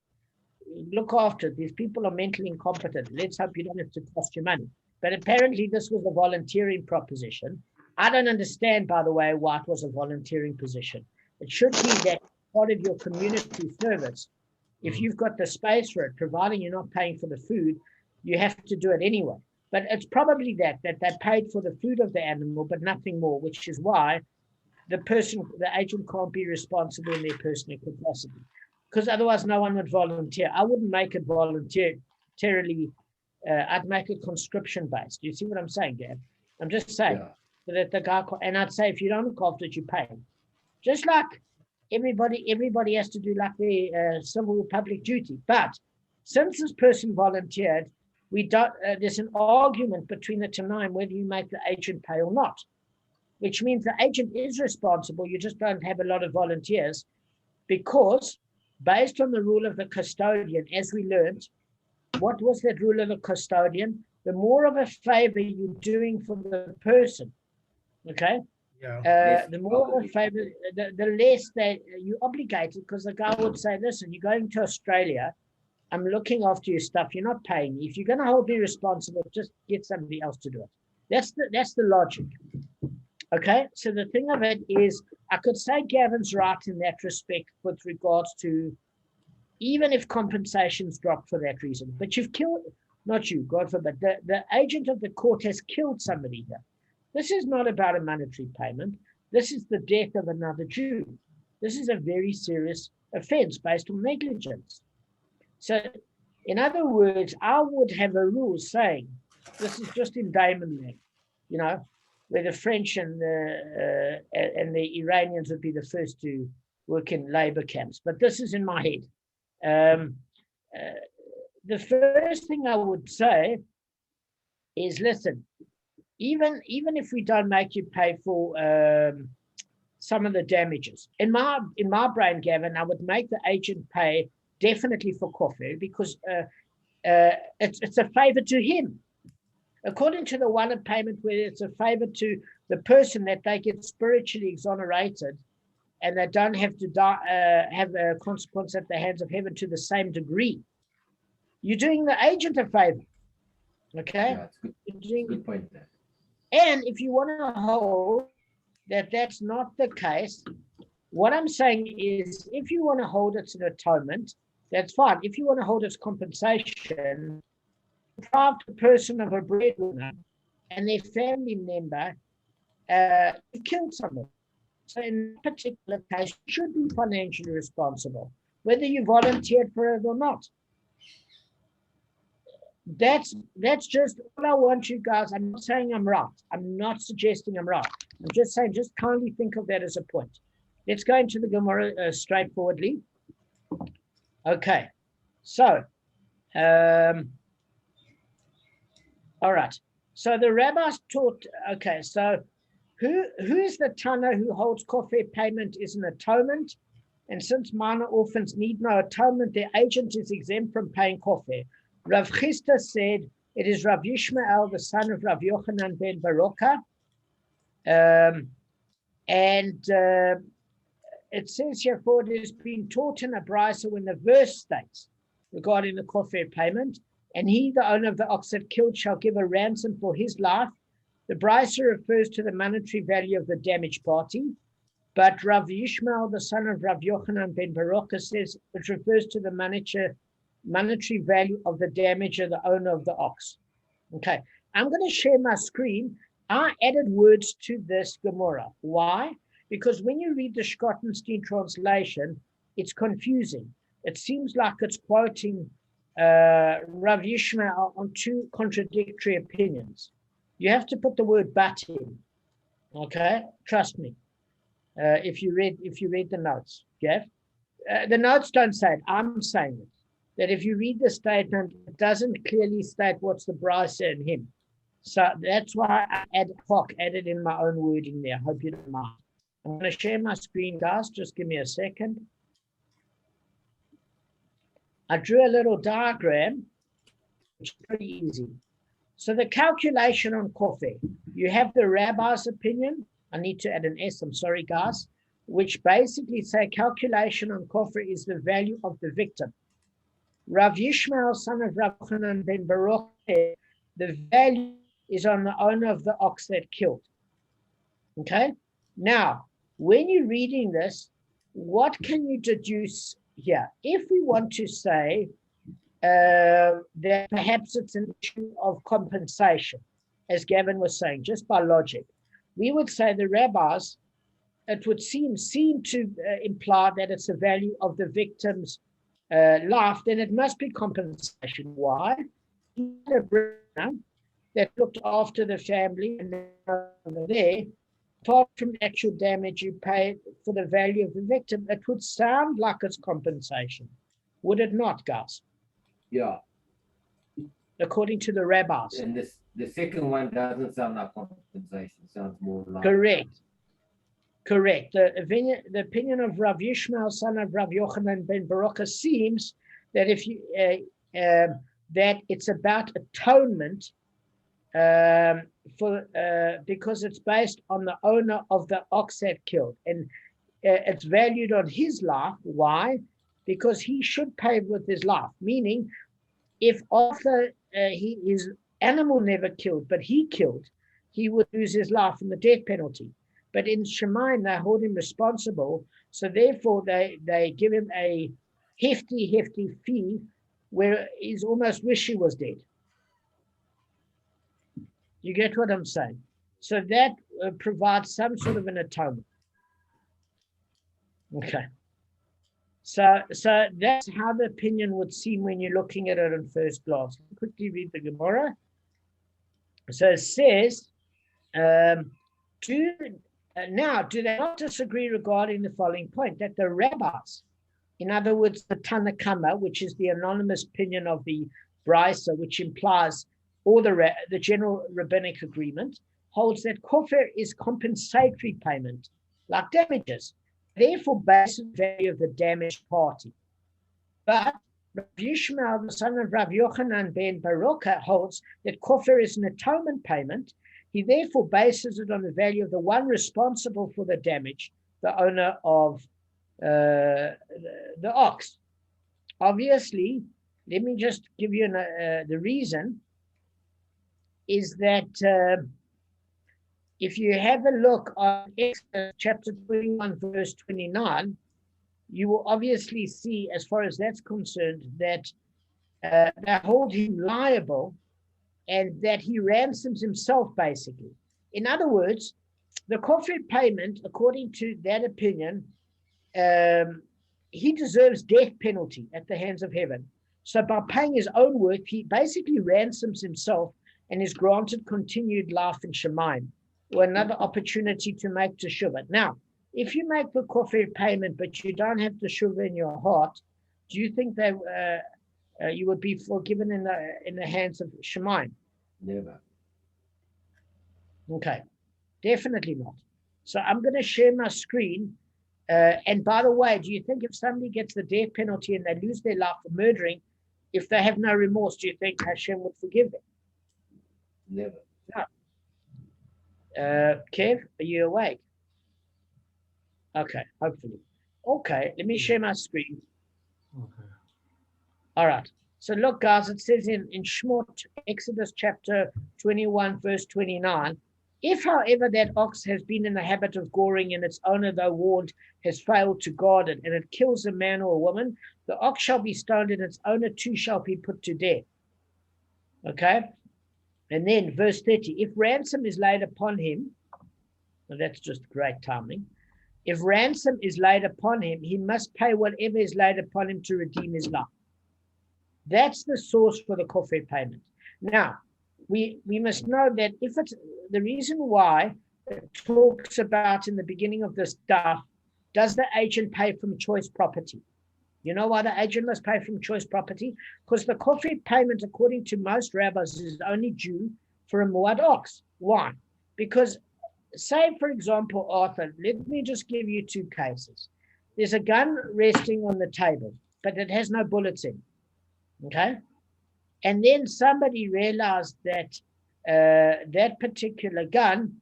Look after it. These people are mentally incompetent. Let's hope you don't have to cost your money. But apparently this was a volunteering proposition. I don't understand, by the way, why it was a volunteering position. It should be that part of your community service. If you've got the space for it, providing you're not paying for the food, you have to do it anyway. But it's probably that they paid for the food of the animal, but nothing more, which is why the agent can't be responsible in their personal capacity. Because otherwise no one would volunteer. I wouldn't make it voluntarily. I'd make it conscription based. You see what I'm saying, Gab? I'm just saying that the guy, and I'd say if you don't look after it, you pay. Just like everybody has to do like their civil public duty. But since this person volunteered, we don't. There's an argument between the Tanaim whether you make the agent pay or not, which means the agent is responsible. You just don't have a lot of volunteers, because based on the rule of the custodian, as we learned, what was that rule of the custodian? The more of a favor you're doing for the person, okay? The more of a favor, the less that you're obligated, because the guy would say, listen, you're going to Australia, I'm looking after your stuff, you're not paying me. If you're going to hold me responsible, just get somebody else to do it. That's the logic. Okay, so the thing of it is, I could say Gavin's right in that respect with regards to even if compensations drop for that reason. But you've killed, not you, God forbid, the agent of the court has killed somebody here. This is not about a monetary payment. This is the death of another Jew. This is a very serious offense based on negligence. So, in other words, I would have a rule saying, this is just in Damon land, you know, where the French and the Iranians would be the first to work in labor camps. But this is in my head. The first thing I would say is, listen, even if we don't make you pay for some of the damages, in my brain, Gavin, I would make the agent pay definitely for coffee, because it's a favor to him. According to the one payment, where it's a favor to the person that they get spiritually exonerated and they don't have to have a consequence at the hands of heaven to the same degree. You're doing the agent a favor. Okay? Yeah, it's good point there. And if you want to hold that that's not the case, what I'm saying is, if you want to hold it's an atonement, that's fine. If you want to hold it's compensation, deprive the person of a breadwinner and their family member killed someone. So in a particular case, you should be financially responsible, whether you volunteered for it or not. That's just all I want you guys. I'm not saying I'm right. I'm not suggesting I'm right. I'm just saying, just kindly think of that as a point. Let's go into the Gemara straightforwardly. Okay, so all right. So the rabbis taught. Okay, so who is the Tana who holds kofar payment is an atonement, and since minor orphans need no atonement, their agent is exempt from paying kofar. Rav Chisda said it is Rav Yishmael, the son of Rav Yochanan ben Baroka, it says here, for it has been taught in a brisa when the verse states regarding the kofar payment, and he, the owner of the ox that killed, shall give a ransom for his life. The brisa refers to the monetary value of the damaged party, but Rav Yishmael, the son of Rav Yochanan ben Baroka, says it refers to the monetary value of the damage of the owner of the ox. Okay, I'm going to share my screen. I added words to this Gemara. Why? Because when you read the Schottenstein translation, it's confusing. It seems like it's quoting Rav Yishmael on two contradictory opinions. You have to put the word but in. Okay, trust me. If you read the notes, Jeff, the notes don't say it. I'm saying it. That if you read the statement, it doesn't clearly state what's the brisa and him. So that's why I added in my own wording there. I hope you don't mind. I'm going to share my screen, guys. Just give me a second. I drew a little diagram, which is pretty easy. So the calculation on kofar, you have the rabbi's opinion, I need to add an S, I'm sorry, guys, which basically say calculation on kofar is the value of the victim. Rav Yishmael, son of Rav Yochanan ben Baruch, said the value is on the owner of the ox that killed. Okay? Now, when you're reading this, what can you deduce here? If we want to say that perhaps it's an issue of compensation, as Gavin was saying, just by logic, we would say the rabbis, it would seem to imply that it's the value of the victim's life, then it must be compensation. Why? That looked after the family, and over there, apart from actual damage you pay for the value of the victim, it would sound like it's compensation. Would it not, guys? Yeah. According to the rabbis. And the second one doesn't sound like compensation. It sounds more like... Correct. The opinion of Rav Yishmael, son of Rav Yochanan ben Baruch, seems that if you that it's about atonement because it's based on the owner of the ox that killed, and it's valued on his life. Why? Because he should pay with his life. Meaning, if after his animal never killed, but he killed, he would lose his life in the death penalty. But in Shemaim, they hold him responsible. So therefore, they give him a hefty fee where he's almost wish he was dead. You get what I'm saying? So that provides some sort of an atonement. Okay. So that's how the opinion would seem when you're looking at it in first glance. Quickly read the Gemara. So it says, do they not disagree regarding the following point, that the rabbis, in other words, the Bava Kamma, which is the anonymous opinion of the Brisa, which implies all the general rabbinic agreement, holds that kofar is compensatory payment, like damages, therefore based on the value of the damaged party. But Rav Yishmael, the son of Rav Yochanan ben Baruch, holds that kofar is an atonement payment. He therefore bases it on the value of the one responsible for the damage, the owner of the ox. Obviously, let me just give you the reason is that if you have a look on Exodus chapter 21, verse 29, you will obviously see, as far as that's concerned, that they hold him liable and that he ransoms himself, basically. In other words, the kofar payment, according to that opinion, he deserves death penalty at the hands of heaven. So by paying his own work, he basically ransoms himself and is granted continued life in Shemaim, or another opportunity to make teshuvah. Now, if you make the kofar payment, but you don't have teshuvah in your heart, do you think that you would be forgiven in the hands of Shemaim? Never. Okay, definitely not. So I'm going to share my screen. And by the way, do you think if somebody gets the death penalty and they lose their life for murdering, if they have no remorse, do you think Hashem would forgive them? Never. No. Kev, are you awake? Okay, hopefully. Okay, let me share my screen. Okay. All right. So look, guys, it says in Shmot, Exodus chapter 21, verse 29, if, however, that ox has been in the habit of goring and its owner, though warned, has failed to guard it, and it kills a man or a woman, the ox shall be stoned and its owner too shall be put to death. Okay? And then verse 30, if ransom is laid upon him, well, that's just great timing. If ransom is laid upon him, he must pay whatever is laid upon him to redeem his life. That's the source for the kofar payment. Now, we must know that if it's the reason why it talks about in the beginning of this daf, does the agent pay from choice property? You know why the agent must pay from choice property? Because the kofar payment, according to most rabbis, is only due for a muad ox. Why? Because, say, for example, Arthur, let me just give you two cases. There's a gun resting on the table, but it has no bullets in. Okay? And then somebody realized that that particular gun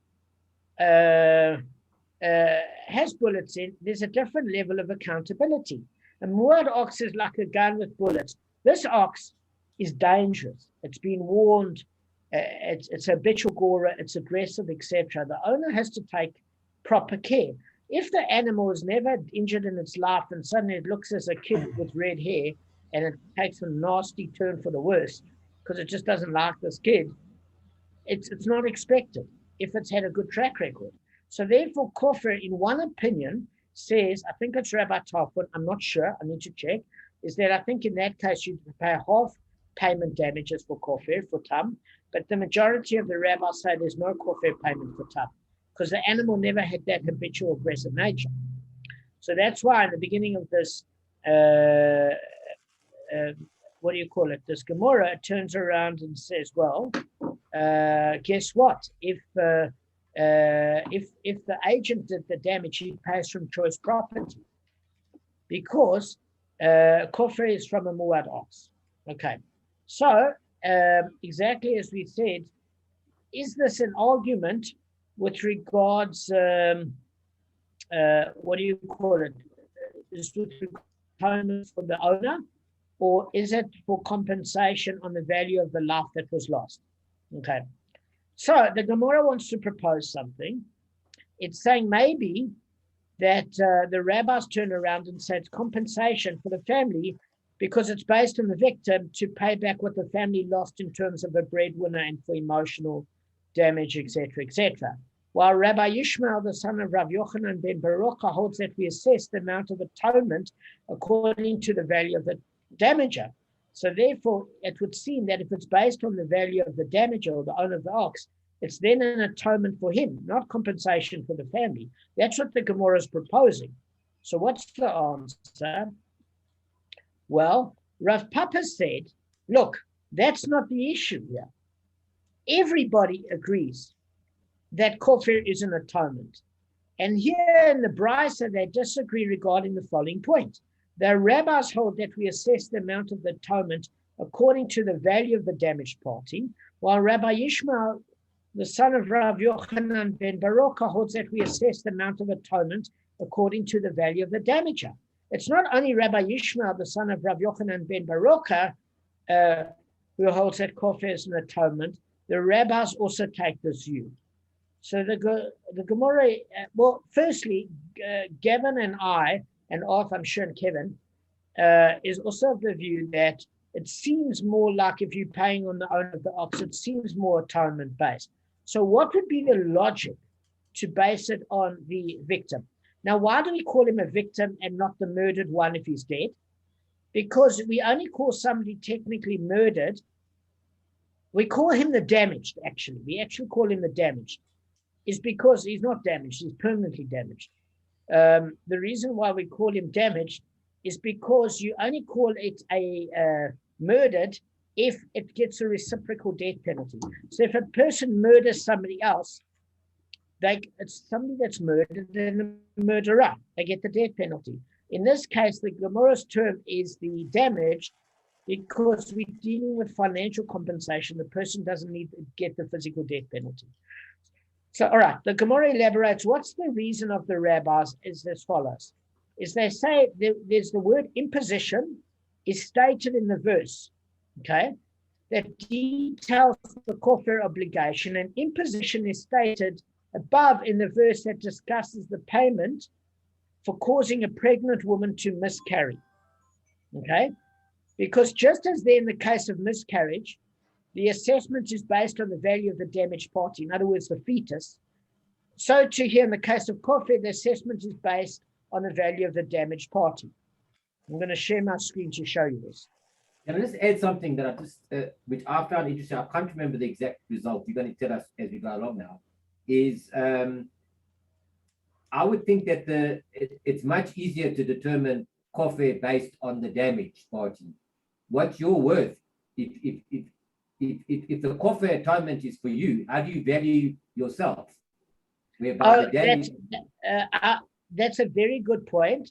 has bullets in, there's a different level of accountability. A moored ox is like a gun with bullets. This ox is dangerous. It's been warned. It's habitual gorer. It's aggressive, etc. The owner has to take proper care. If the animal is never injured in its life and suddenly it looks as a kid with red hair and it takes a nasty turn for the worse because it just doesn't like this kid, it's not expected if it's had a good track record. So therefore, Koffer, in one opinion, says, I think it's Rabbi Tarfon, I'm not sure, I need to check, is that I think in that case you pay half payment damages for Koffer, for Tam, but the majority of the rabbis say there's no Koffer payment for Tam because the animal never had that habitual aggressive nature. So that's why in the beginning of this, what do you call it? This Gemara turns around and says, well, guess what? If the agent did the damage, he pays from choice property because Koffer is from a muad ox. Okay, so exactly as we said, is this an argument with regards, what do you call it? Is it atonement for the owner, or is it for compensation on the value of the life that was lost? Okay, so the Gemara wants to propose something. It's saying maybe that the rabbis turn around and say it's compensation for the family because it's based on the victim to pay back what the family lost in terms of a breadwinner and for emotional damage, etc., etc. While Rabbi Yishmael, the son of Rav Yochanan ben Baruch, holds that we assess the amount of atonement according to the value of the damager. So therefore, it would seem that if it's based on the value of the damager or the owner of the ox, it's then an atonement for him, not compensation for the family. That's what the Gemara is proposing. So what's the answer? Well, Rav Papa said, look, that's not the issue here. Everybody agrees that kofir is an atonement. And here in the Brisa, they disagree regarding the following point. The rabbis hold that we assess the amount of the atonement according to the value of the damaged party, while Rabbi Yishmael, the son of Rav Yochanan ben Baruch, holds that we assess the amount of atonement according to the value of the damager. It's not only Rabbi Yishmael, the son of Rav Yochanan ben Baruch, who holds that kofir is an atonement. The rabbis also take this view. So the Gemara, well, firstly, Gavin and I, and Arthur, I'm sure, and Kevin, is also of the view that it seems more like if you're paying on the owner of the ox, it seems more atonement based. So what would be the logic to base it on the victim? Now, why do we call him a victim and not the murdered one if he's dead? Because we only call somebody technically murdered. We call him the damaged, actually. We actually call him the damaged. Is because he's not damaged, he's permanently damaged. The reason why we call him damaged is because you only call it a murdered if it gets a reciprocal death penalty. So if a person murders somebody else, it's somebody that's murdered and a murderer. They get the death penalty. In this case, the Gemara's term is the damaged because we're dealing with financial compensation. The person doesn't need to get the physical death penalty. So, all right, the Gemara elaborates what's the reason of the rabbis is as follows. Is they say there's the word imposition is stated in the verse, okay, that details the kofir obligation, and imposition is stated above in the verse that discusses the payment for causing a pregnant woman to miscarry, okay? Because just as there in the case of miscarriage, the assessment is based on the value of the damaged party, in other words, the fetus. So too here in the case of kofir, the assessment is based on the value of the damaged party. I'm going to share my screen to show you this. Can I just add something that which I found interesting? I can't remember the exact result. You're going to tell us as we go along now. Is I would think that it's much easier to determine kofir based on the damaged party. What's your worth? If the kofir atonement is for you, how do you value yourself? Whereby the damage... That's a very good point,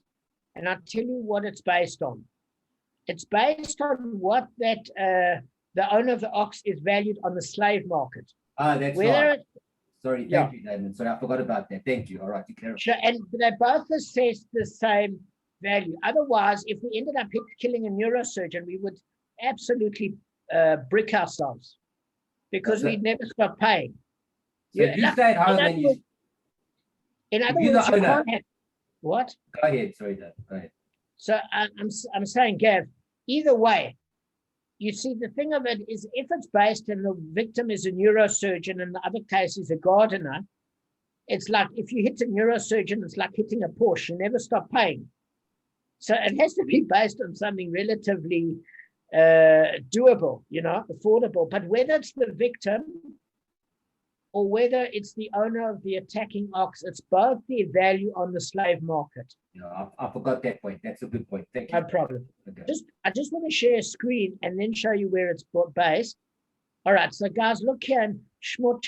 and I'll tell you what it's based on. It's based on what that the owner of the ox is valued on the slave market. That's right. Sorry, thank you, Damon. Sorry, I forgot about that. Thank you. All right, you clarify. Sure, and they both assess the same value. Otherwise, if we ended up killing a neurosurgeon, we would absolutely brick ourselves because we'd never stop paying. So if you stay at home and you... In other you're words, the you owner. can't have... What? Go ahead. Sorry, Dave. Go ahead. So I'm saying, Gav, either way, you see, the thing of it is if it's based and the victim is a neurosurgeon and the other case is a gardener, it's like if you hit a neurosurgeon, it's like hitting a Porsche. You never stop paying. So it has to be based on something relatively doable, affordable. But whether it's the victim or whether it's the owner of the attacking ox, it's both the value on the slave market. Yeah, I forgot that point. That's a good point. Thank you. No problem. Okay. I just want to share a screen and then show you where it's based. All right, so guys, look here in Shmot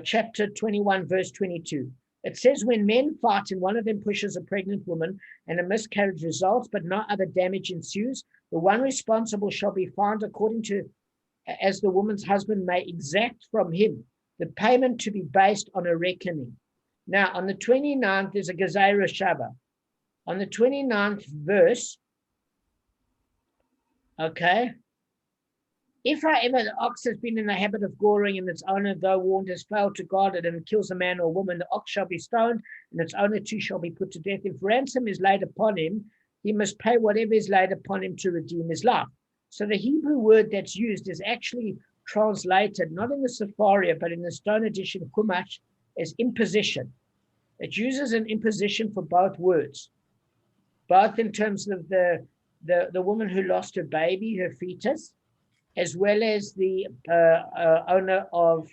chapter 21, verse 22. It says, when men fight and one of them pushes a pregnant woman and a miscarriage results, but no other damage ensues, the one responsible shall be fined according to as the woman's husband may exact from him, the payment to be based on a reckoning. Now, on the 29th, there's a Gezerah Shabbat. On the 29th verse, okay, if, however, the ox has been in the habit of goring and its owner, though warned, has failed to guard it and it kills a man or a woman, the ox shall be stoned and its owner too shall be put to death. If ransom is laid upon him, he must pay whatever is laid upon him to redeem his life. So the Hebrew word that's used is actually translated, not in the Sepharia, but in the Stone edition of Chumash, as imposition. It uses an imposition for both words, both in terms of the woman who lost her baby, her fetus, as well as the owner of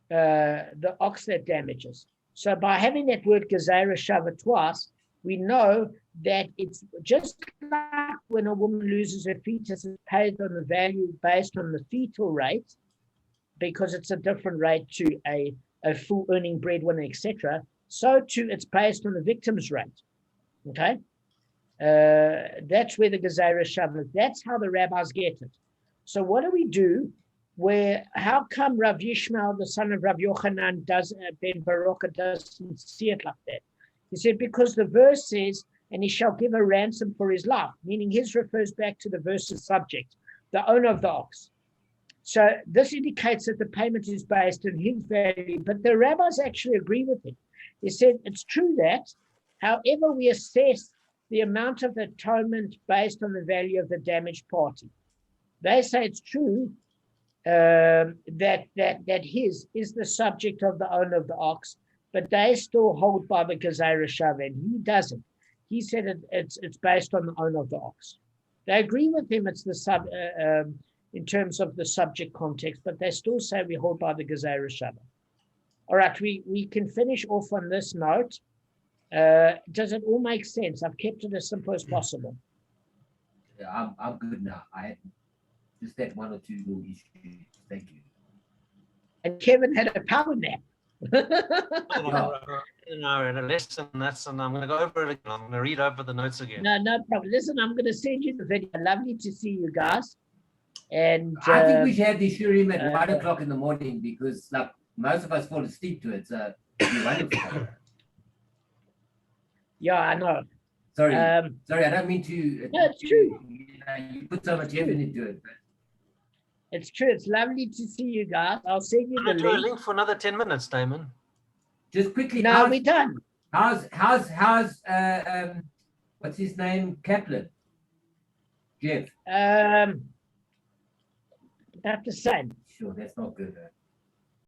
the ox that damages. So by having that word Gezerah Shavah twice, we know that it's just like when a woman loses her fetus, it's paid on the value based on the fetal rate, because it's a different rate to a full earning breadwinner, etc. So too, it's based on the victim's rate. Okay? That's where the Gezerah Shavah, that's how the rabbis get it. So what do we do? How come Rav Yishmael, the son of Rav Yochanan, ben Baruch, doesn't see it like that? He said, because the verse says, and he shall give a ransom for his life, meaning his refers back to the verse's subject, the owner of the ox. So this indicates that the payment is based on his value, but the rabbis actually agree with him. They said, it's true that, however, we assess the amount of atonement based on the value of the damaged party. They say it's true that his is the subject of the owner of the ox, but they still hold by the Gezerah Shavah, and he doesn't. He said it's based on the owner of the ox. They agree with him. It's the in terms of the subject context, but they still say we hold by the Gezerah Shavah. All right, we can finish off on this note. Does it all make sense? I've kept it as simple as possible. Yeah, I'm good now. I had just that one or two little issues. Thank you. And Kevin had a power nap. No, less than that, and I'm going to go over it again. I'm going to read over the notes again. No problem. Listen, I'm going to send you the video. Lovely to see you guys. And I think we should have the shurim at 1 o'clock in the morning, because like most of us fall asleep to it. So it'd be wonderful. Yeah, I know. Sorry, I don't mean to. No, it's true. You put so much effort into it. But... It's true. It's lovely to see you guys. I'll send you the do a link. link for another 10 minutes, Damon. Just quickly. No, we're done. How's what's his name? Kaplan. Jeff. About the same. Sure, that's not good.